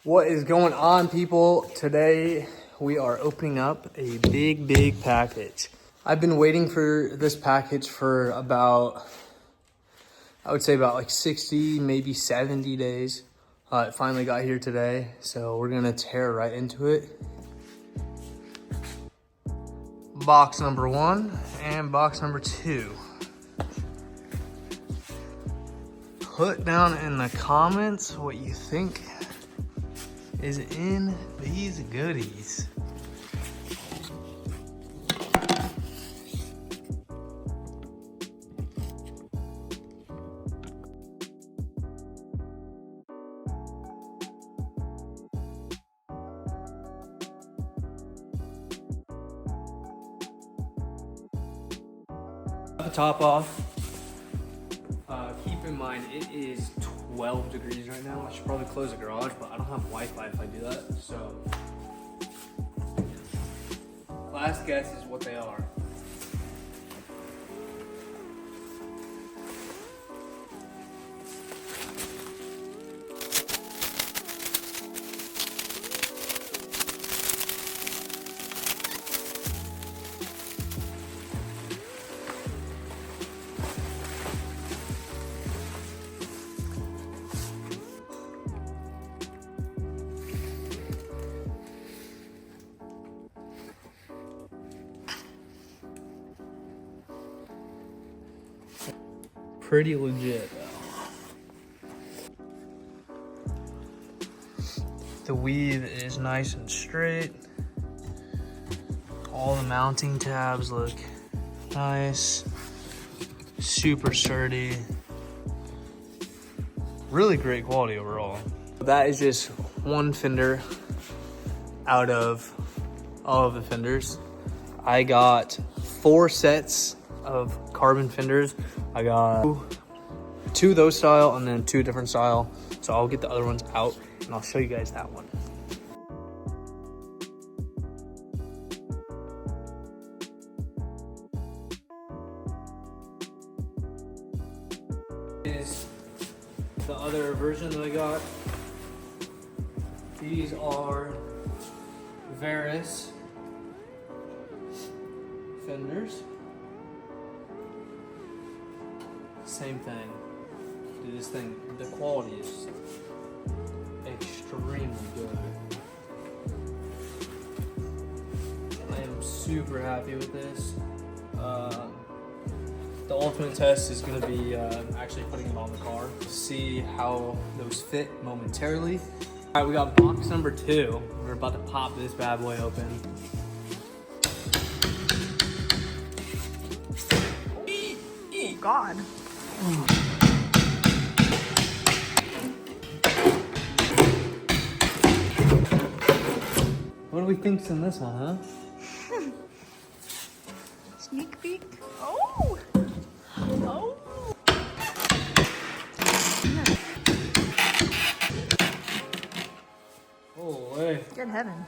What is going on, people? Today we are opening up a big package. I've been waiting for this package for about, I would say about like 60, maybe 70 days. It finally got here today, so we're gonna tear right into it. Box number 1 and box number 2. Put down in the comments what you think is in these goodies. The top off. Keep in mind it is 12 degrees right now. I should probably close the garage, but I don't have Wi-Fi if I do that. So, last guess is what they are. Pretty legit though. The weave is nice and straight. All the mounting tabs look nice. Super sturdy. Really great quality overall. That is just one fender out of all of the fenders. I got 4 sets of carbon fenders. I got 2 of those style and then 2 different style. So I'll get the other ones out and I'll show you guys that one. Is the other version that I got. These are Varus fenders. Same thing. Dude, this thing, the quality is extremely good. I am super happy with this. The ultimate test is going to be actually putting it on the car to see how those fit momentarily. All right, we got box number 2. We're about to pop this bad boy open. Oh God. What do we think's in this one, huh? Sneak peek. Oh. Oh. Oh, hey. Good heaven.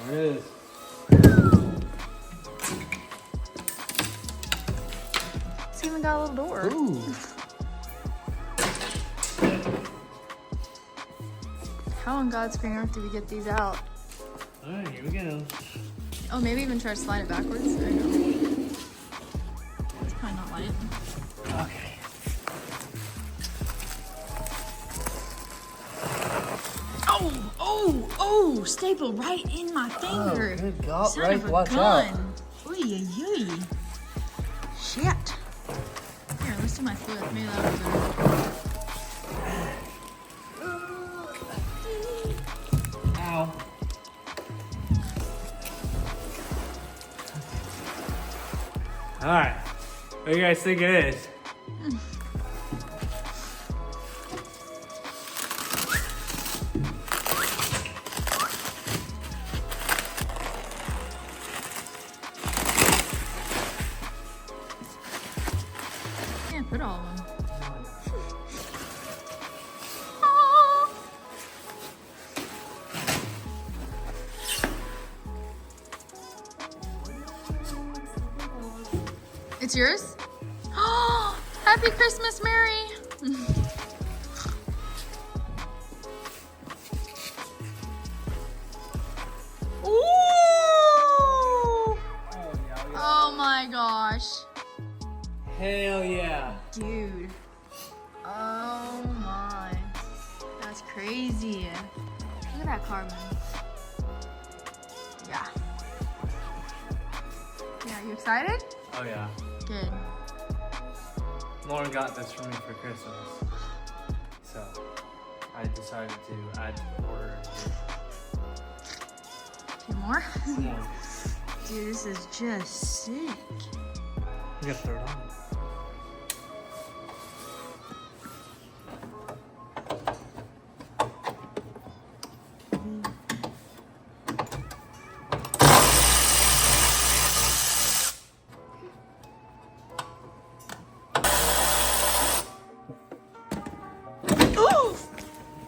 There it is. It's even got a little door. Ooh. How on God's green earth do we get these out? All right, here we go. Oh, maybe even try to slide it backwards. I don't know. It's probably not light. Okay. Oh, staple right in my finger. Oh, good God, Son right, of a watch gun. out. Oy. Shit. Here, let's do my flip. Maybe that'll be better. Ow. All right, what do you guys think it is? Can't put all of them. It's yours? Oh, happy Christmas, Mary. is crazy. Look at that carbon. Yeah. Yeah, you excited? Oh yeah. Good. Lauren got this for me for Christmas. So I decided to add to the order. A few more? Some more. Dude, this is just sick. You gotta throw it on.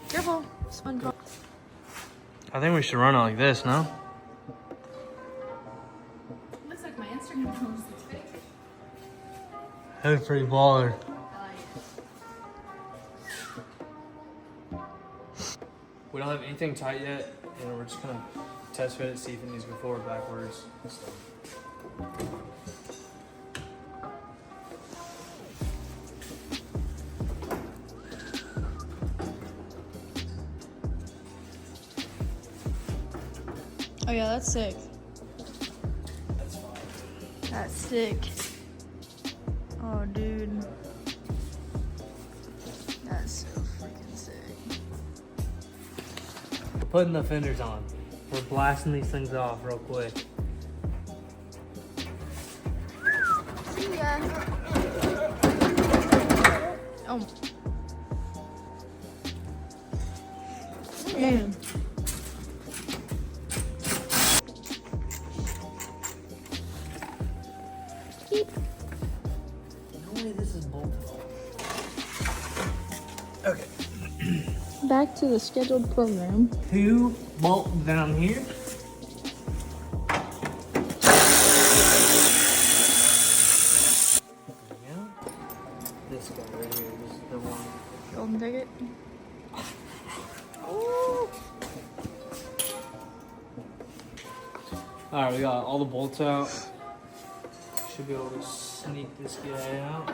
Careful, SpongeBob. I think we should run it like this, no? Looks like my Instagram post is fake. That's pretty baller. I like it. We don't have anything tight yet, and we're just gonna test fit it, see if it needs to go forward, backwards. So. Oh yeah, that's sick. That's fine. That's sick. Oh dude. That's so freaking sick. Putting the fenders on. We're blasting these things off real quick. See ya. Oh. Man. No way this is bolted. Okay. Back to the scheduled program. 2 bolts down here. Yeah. This guy right here, this is the one. Golden ticket. Alright, we got all the bolts out. Should be able to sneak this guy out.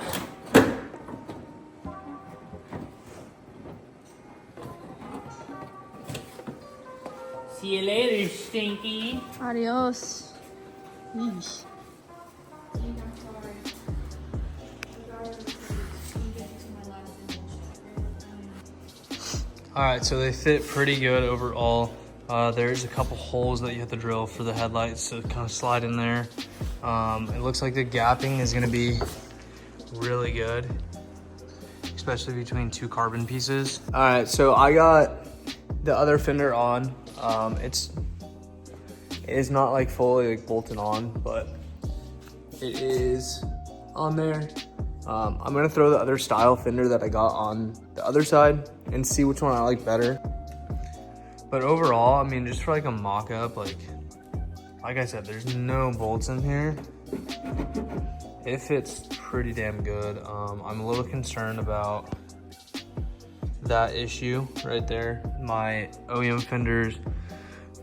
See you later, Stinky. Adios. Yeesh. Alright, so they fit pretty good overall. There's a couple holes that you have to drill for the headlights to kind of slide in there. It looks like the gapping is going to be really good, especially between 2 carbon pieces. Alright, so I got the other fender on. It is not like fully like bolted on, but it is on there. I'm gonna throw the other style fender that I got on the other side and see which one I like better. But overall, I mean, just for like a mock-up, like I said, there's no bolts in here. It fits pretty damn good. I'm a little concerned about that issue right there. My OEM fenders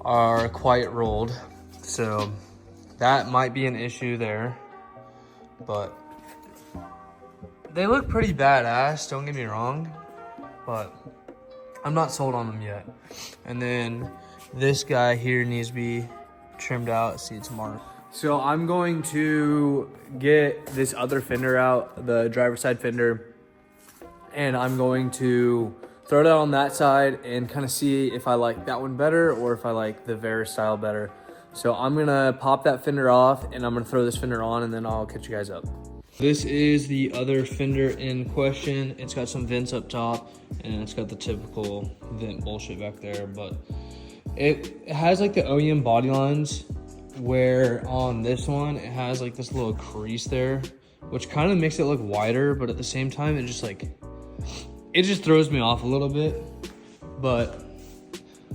are quite rolled, so that might be an issue there, but they look pretty badass, don't get me wrong, but I'm not sold on them yet. And then this guy here needs to be trimmed out, see it's marked. So I'm going to get this other fender out, the driver's side fender, and I'm going to throw it out on that side and kind of see if I like that one better or if I like the Vera style better. So I'm gonna pop that fender off and I'm gonna throw this fender on and then I'll catch you guys up. This is the other fender in question. It's got some vents up top and it's got the typical vent bullshit back there, but it has like the OEM body lines where on this one, it has like this little crease there, which kind of makes it look wider, but at the same time, it just throws me off a little bit, but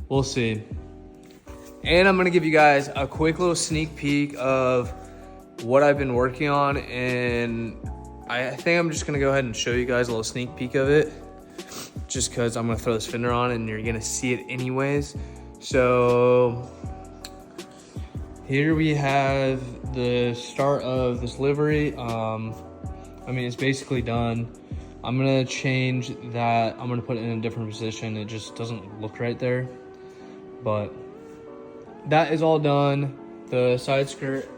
we'll see. And I'm gonna give you guys a quick little sneak peek of what I've been working on, and I think I'm just gonna go ahead and show you guys a little sneak peek of it, just because I'm gonna throw this fender on and you're gonna see it anyways. So here we have the start of this livery. I mean, it's basically done. I'm gonna change that. I'm gonna put it in a different position. It just doesn't look right there. But that is all done. The side skirt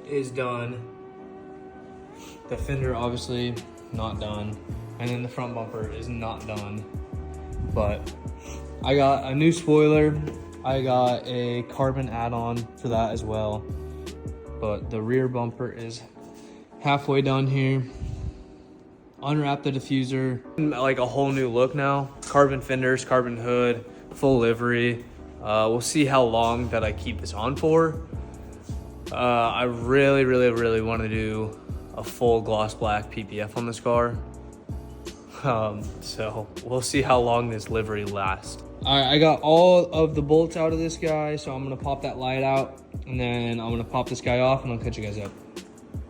is done. The fender obviously not done. And then the front bumper is not done. But I got a new spoiler. I got a carbon add-on for that as well. But the rear bumper is halfway done here. Unwrap the diffuser. Like a whole new look now. Carbon fenders, carbon hood, full livery. We'll see how long that I keep this on for. I really want to do a full gloss black PPF on this car. So we'll see how long this livery lasts. All right, I got all of the bolts out of this guy, so I'm gonna pop that light out, and then I'm gonna pop this guy off, and I'll catch you guys up.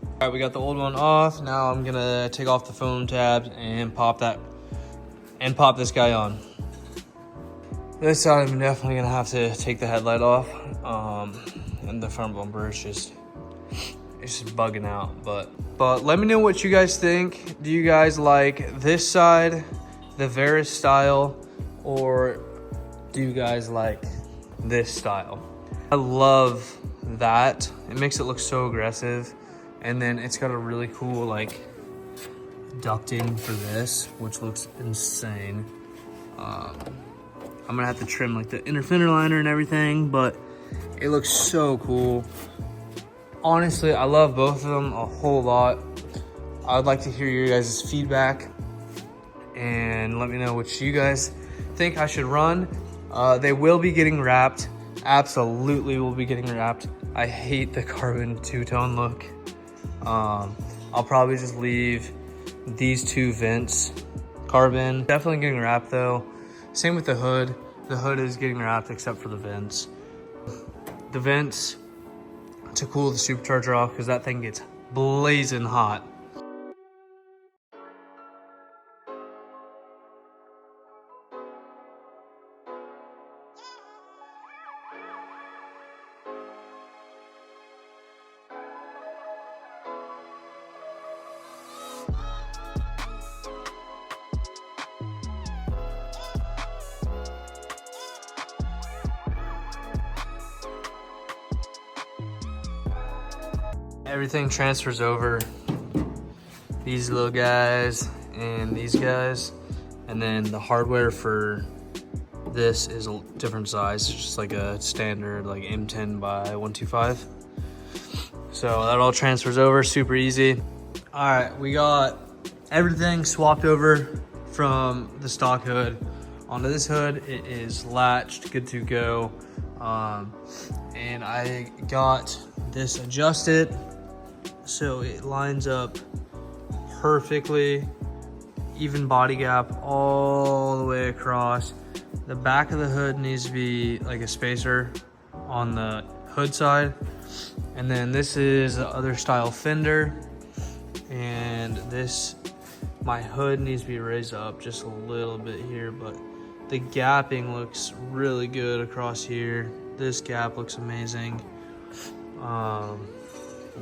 All right, we got the old one off. Now I'm gonna take off the foam tabs and pop this guy on. This side I'm definitely gonna have to take the headlight off, and the front bumper is just bugging out. But let me know what you guys think. Do you guys like this side, the Veris style, or do you guys like this style? I love that. It makes it look so aggressive. And then it's got a really cool like ducting for this, which looks insane. I'm gonna have to trim like the inner fender liner and everything, but it looks so cool. Honestly, I love both of them a whole lot. I'd like to hear your guys' feedback and let me know what you guys think I should run. They will be getting wrapped. Absolutely will be getting wrapped. I hate the carbon two-tone look. I'll probably just leave these two vents carbon. Definitely getting wrapped though. Same with the hood. The hood is getting wrapped except for the vents. The vents to cool the supercharger off because that thing gets blazing hot. Everything transfers over, these little guys and these guys, and then the hardware for this is a different size. It's just like a standard like M10 by 125. So that all transfers over super easy. All right, we got everything swapped over from the stock hood onto this hood. It is latched, good to go. And I got this adjusted so it lines up perfectly. Even body gap all the way across. The back of the hood needs to be like a spacer on the hood side. And then this is the other style fender. And this, my hood needs to be raised up just a little bit here, but the gapping looks really good across here. This gap looks amazing.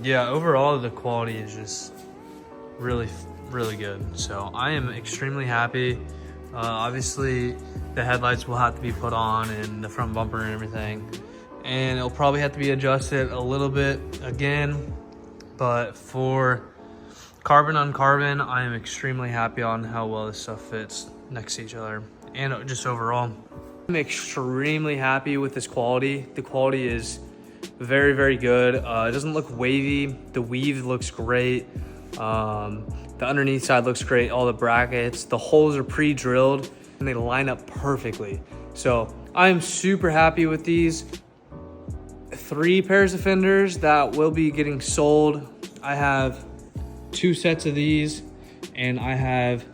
Yeah, overall the quality is just really good. So I am extremely happy. Obviously the headlights will have to be put on and the front bumper and everything. And it'll probably have to be adjusted a little bit again. But for carbon on carbon, I am extremely happy on how well this stuff fits next to each other. And just overall, I'm extremely happy with this quality. The quality is very good. It doesn't look wavy. The weave looks great. The underneath side looks great. All the brackets, the holes are pre-drilled and they line up perfectly. So I'm super happy with these 3 pairs of fenders that will be getting sold. I have 2 sets of these and I have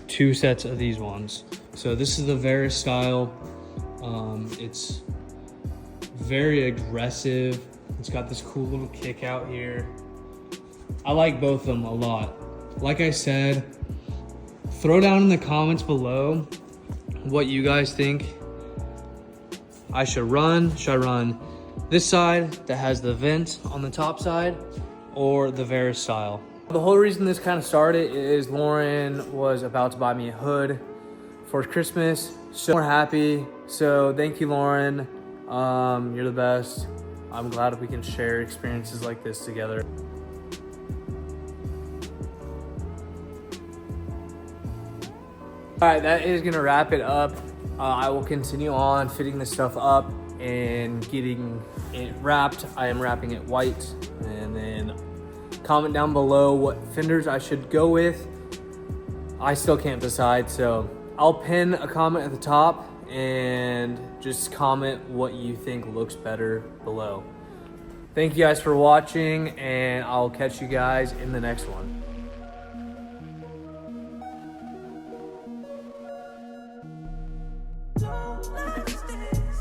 2 sets of these ones. So this is the Veris style. It's very aggressive. It's got this cool little kick out here. I like both of them a lot. Like I said, throw down in the comments below what you guys think I should run. Should I run this side that has the vent on the top side or the Veris style? The whole reason this kind of started is Lauren was about to buy me a hood for Christmas. So we're happy. So thank you, Lauren. You're the best. I'm glad we can share experiences like this together. All right, that is gonna wrap it up. I will continue on fitting this stuff up and getting it wrapped. I am wrapping it white, and then comment down below what fenders I should go with. I still can't decide, so I'll pin a comment at the top and just comment what you think looks better below. Thank you guys for watching, and I'll catch you guys in the next one. Don't last this.